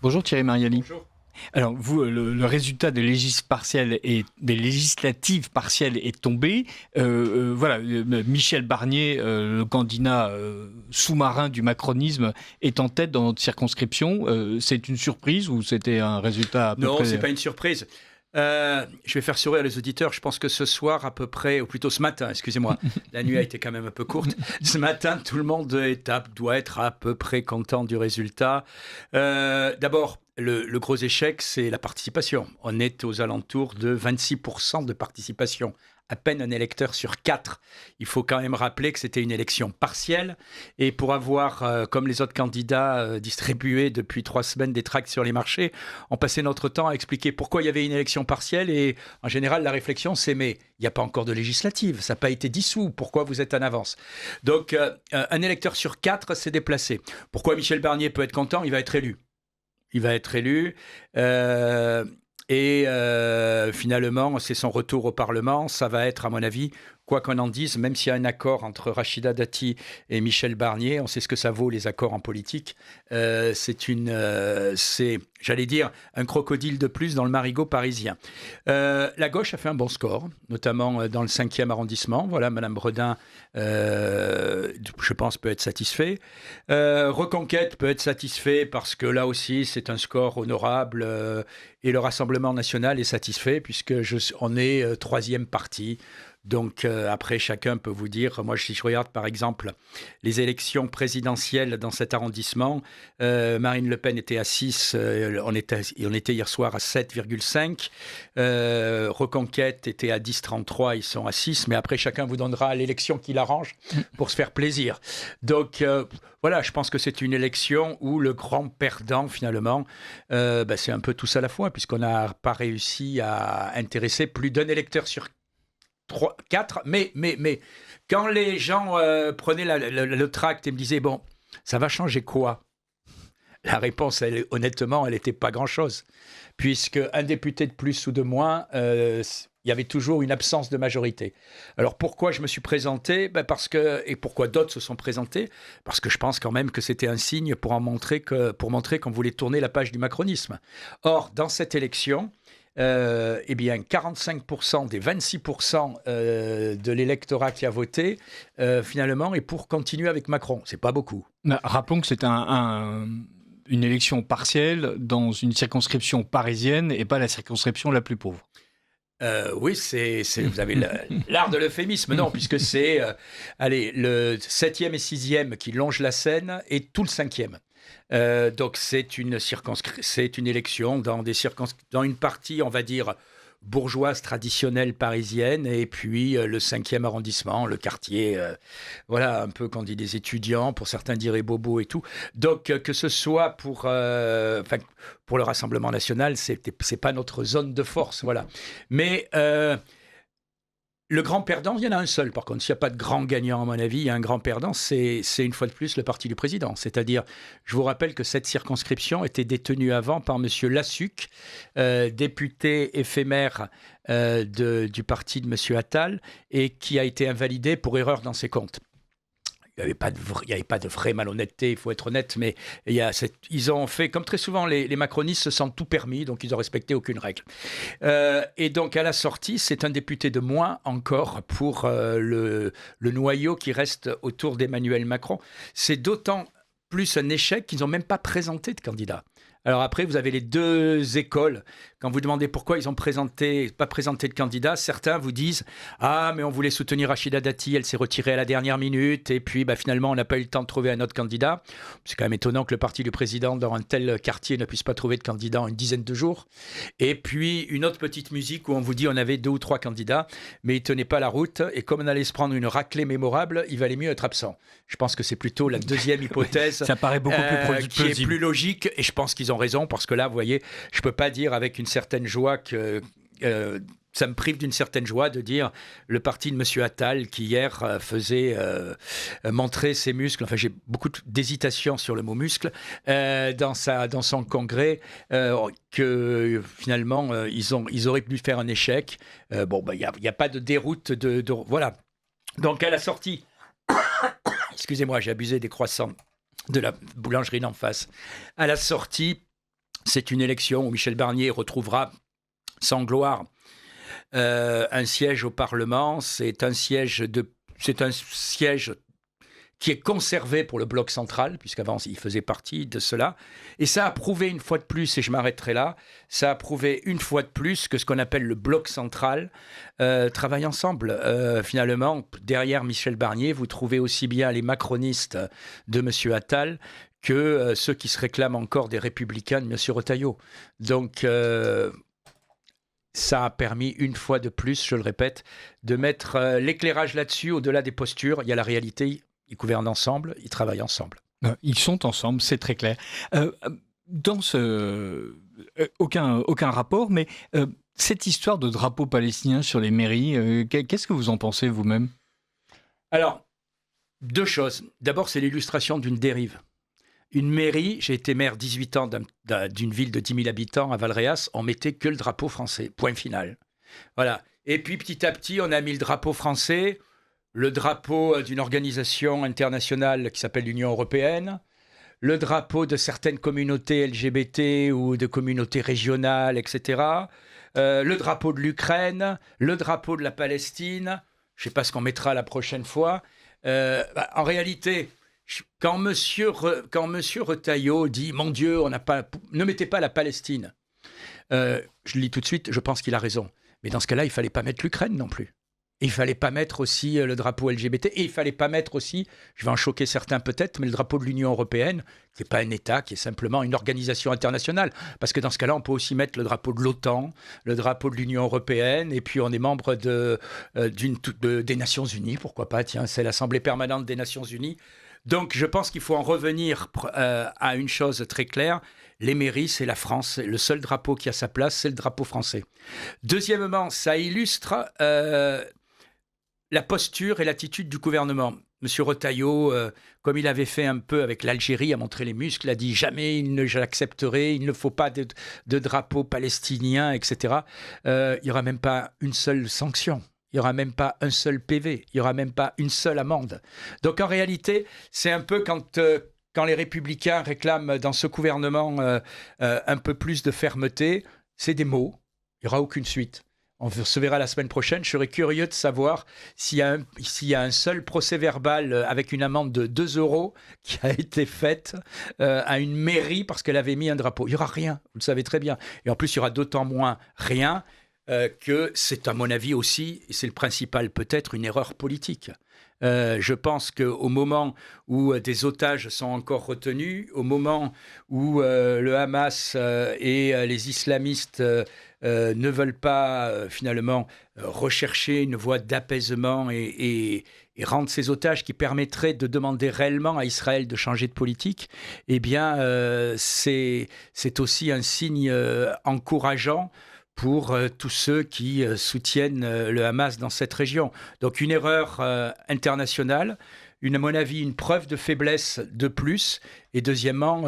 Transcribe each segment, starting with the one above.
Bonjour Thierry Mariani. Bonjour. Alors, vous, le résultat des législatives partielles est tombé. Voilà, Michel Barnier, le candidat sous-marin du macronisme, est en tête dans notre circonscription. C'est une surprise ou c'était un résultat à peu Non, près... c'est pas une surprise. Je vais faire sourire les auditeurs. Je pense que ce soir, à peu près, ou plutôt ce matin, excusez-moi, la nuit a été quand même un peu courte. Ce matin, tout le monde doit être à peu près content du résultat. D'abord, le gros échec, c'est la participation. On est aux alentours de 26% de participation. À peine un électeur sur 4. Il faut quand même rappeler que c'était une élection partielle. Et pour avoir, comme les autres candidats, distribué depuis 3 semaines des tracts sur les marchés, on passait notre temps à expliquer pourquoi il y avait une élection partielle. Et en général, la réflexion, c'est mais il n'y a pas encore de législative, ça n'a pas été dissous, pourquoi vous êtes en avance? Donc, un électeur sur 4 s'est déplacé. Pourquoi Michel Barnier peut être content? Il va être élu. Il va être élu. Finalement, c'est son retour au Parlement. Ça va être, à mon avis, quoi qu'on en dise, même s'il y a un accord entre Rachida Dati et Michel Barnier, on sait ce que ça vaut, les accords en politique. C'est, j'allais dire, un crocodile de plus dans le marigot parisien. La gauche a fait un bon score, notamment dans le 5e arrondissement. Voilà, Madame Bredin, je pense, peut être satisfait. Reconquête peut être satisfait parce que là aussi, c'est un score honorable et le Rassemblement national est satisfait puisque on est 3e parti. Donc après, chacun peut vous dire, moi si je regarde par exemple les élections présidentielles dans cet arrondissement, Marine Le Pen était à 6, on était hier soir à 7,5, Reconquête était à 10,33, ils sont à 6, mais après chacun vous donnera l'élection qu'il arrange pour se faire plaisir. Donc voilà, je pense que c'est une élection où le grand perdant finalement, c'est un peu tous à la fois, puisqu'on n'a pas réussi à intéresser plus d'un électeur sur 4, mais quand les gens prenaient le tract et me disaient, bon, ça va changer quoi? La réponse, honnêtement, elle n'était pas grand-chose. Puisque un député de plus ou de moins, il y avait toujours une absence de majorité. Alors pourquoi je me suis présenté? Et pourquoi d'autres se sont présentés? Parce que je pense quand même que c'était un signe pour montrer qu'on voulait tourner la page du macronisme. Or, dans cette élection, 45% des 26% de l'électorat qui a voté, finalement, est pour continuer avec Macron. C'est pas beaucoup. Rappelons que c'est une élection partielle dans une circonscription parisienne et pas la circonscription la plus pauvre. Oui, vous avez l'art de l'euphémisme, non, puisque c'est le 7e et 6e qui longent la Seine et tout le 5e. Donc c'est une élection dans une partie, on va dire, bourgeoise traditionnelle parisienne, et puis le 5e arrondissement, le quartier, voilà, un peu qu'on dit des étudiants, pour certains diraient bobo et tout. Donc que ce soit pour le Rassemblement national, c'est pas notre zone de force, voilà. Mais le grand perdant, il y en a un seul. Par contre, s'il n'y a pas de grand gagnant, à mon avis, il y a un grand perdant, c'est une fois de plus le parti du président. C'est-à-dire, je vous rappelle que cette circonscription était détenue avant par M. Lassuc, député éphémère du parti de M. Attal, et qui a été invalidé pour erreur dans ses comptes. Il n'y avait pas de vraie malhonnêteté, il faut être honnête, mais ils ont fait, comme très souvent, les macronistes se sentent tout permis, donc ils n'ont respecté aucune règle. Et donc, à la sortie, c'est un député de moins encore pour le noyau qui reste autour d'Emmanuel Macron. C'est d'autant plus un échec qu'ils n'ont même pas présenté de candidat. Alors après, vous avez les deux écoles. Quand vous demandez pourquoi ils n'ont pas présenté de candidat, certains vous disent « Ah, mais on voulait soutenir Rachida Dati, elle s'est retirée à la dernière minute, et puis finalement, on n'a pas eu le temps de trouver un autre candidat. » C'est quand même étonnant que le parti du président, dans un tel quartier, ne puisse pas trouver de candidat en une dizaine de jours. Et puis, une autre petite musique où on vous dit on avait 2 ou 3 candidats, mais ils ne tenaient pas la route, et comme on allait se prendre une raclée mémorable, il valait mieux être absent. Je pense que c'est plutôt la deuxième hypothèse Ça paraît beaucoup plus qui est plus logique, et je pense qu'ils ont raison, parce que là, vous voyez, je ne peux pas dire avec une certaine joie que ça me prive d'une certaine joie de dire le parti de M. Attal qui hier faisait montrer ses muscles, enfin j'ai beaucoup d'hésitation sur le mot muscle, dans son congrès, que finalement ils auraient pu faire un échec. Il n'y a pas de déroute voilà. Donc à la sortie, excusez-moi, j'ai abusé des croissants de la boulangerie d'en face. À la sortie, C'est une élection où Michel Barnier retrouvera sans gloire un siège au Parlement. C'est un siège qui est conservé pour le bloc central, puisqu'avant il faisait partie de cela. Et ça a prouvé une fois de plus, et je m'arrêterai là, ça a prouvé une fois de plus que ce qu'on appelle le bloc central travaille ensemble. Finalement, derrière Michel Barnier, vous trouvez aussi bien les macronistes de M. Attal que ceux qui se réclament encore des républicains de M. Retailleau. Donc, ça a permis une fois de plus, je le répète, de mettre l'éclairage là-dessus, au-delà des postures. Il y a la réalité. Ils gouvernent ensemble, ils travaillent ensemble. Ils sont ensemble, c'est très clair. Dans ce... aucun rapport, mais cette histoire de drapeau palestinien sur les mairies, qu'est-ce que vous en pensez vous-même ? Alors, deux choses. D'abord, c'est l'illustration d'une dérive. Une mairie, j'ai été maire 18 ans d'une ville de 10 000 habitants à Valréas, on mettait que le drapeau français, point final. Voilà. Et puis petit à petit, on a mis le drapeau français, le drapeau d'une organisation internationale qui s'appelle l'Union européenne, le drapeau de certaines communautés LGBT ou de communautés régionales, etc., le drapeau de l'Ukraine, le drapeau de la Palestine, je ne sais pas ce qu'on mettra la prochaine fois. En réalité, quand monsieur Retailleau dit « Mon Dieu, ne mettez pas la Palestine », je le lis tout de suite, je pense qu'il a raison. Mais dans ce cas-là, il ne fallait pas mettre l'Ukraine non plus. Il ne fallait pas mettre aussi le drapeau LGBT. Et il ne fallait pas mettre aussi, je vais en choquer certains peut-être, mais le drapeau de l'Union européenne, qui n'est pas un État, qui est simplement une organisation internationale. Parce que dans ce cas-là, on peut aussi mettre le drapeau de l'OTAN, le drapeau de l'Union européenne, et puis on est membre des Nations Unies, pourquoi pas, tiens, c'est l'Assemblée permanente des Nations Unies. Donc je pense qu'il faut en revenir à une chose très claire. Les mairies, c'est la France. Le seul drapeau qui a sa place, c'est le drapeau français. Deuxièmement, ça illustre la posture et l'attitude du gouvernement. Monsieur Retailleau, comme il avait fait un peu avec l'Algérie, a montré les muscles, a dit jamais je l'accepterai, il ne faut pas de drapeau palestinien, etc. Il n'y aura même pas une seule sanction. Il n'y aura même pas un seul PV. Il n'y aura même pas une seule amende. Donc en réalité, c'est un peu quand les Républicains réclament dans ce gouvernement un peu plus de fermeté, c'est des mots. Il n'y aura aucune suite. On se verra la semaine prochaine. Je serais curieux de savoir s'il y a un seul procès-verbal avec une amende de 2 € qui a été faite à une mairie parce qu'elle avait mis un drapeau. Il n'y aura rien, vous le savez très bien. Et en plus, il y aura d'autant moins rien que c'est, à mon avis aussi, et c'est le principal peut-être, une erreur politique. Je pense qu'au moment où des otages sont encore retenus, au moment où le Hamas et les islamistes ne veulent pas finalement rechercher une voie d'apaisement et rendre ces otages qui permettraient de demander réellement à Israël de changer de politique, eh bien c'est aussi un signe encourageant pour tous ceux qui soutiennent le Hamas dans cette région. Donc une erreur internationale, à mon avis, une preuve de faiblesse de plus, et deuxièmement,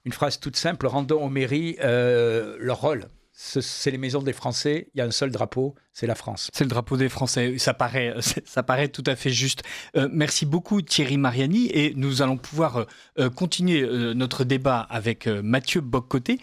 une phrase toute simple, rendons aux mairies leur rôle. C'est les maisons des Français, il y a un seul drapeau, c'est la France. C'est le drapeau des Français, ça paraît tout à fait juste. Merci beaucoup Thierry Mariani, et nous allons pouvoir continuer notre débat avec Mathieu Boccoté.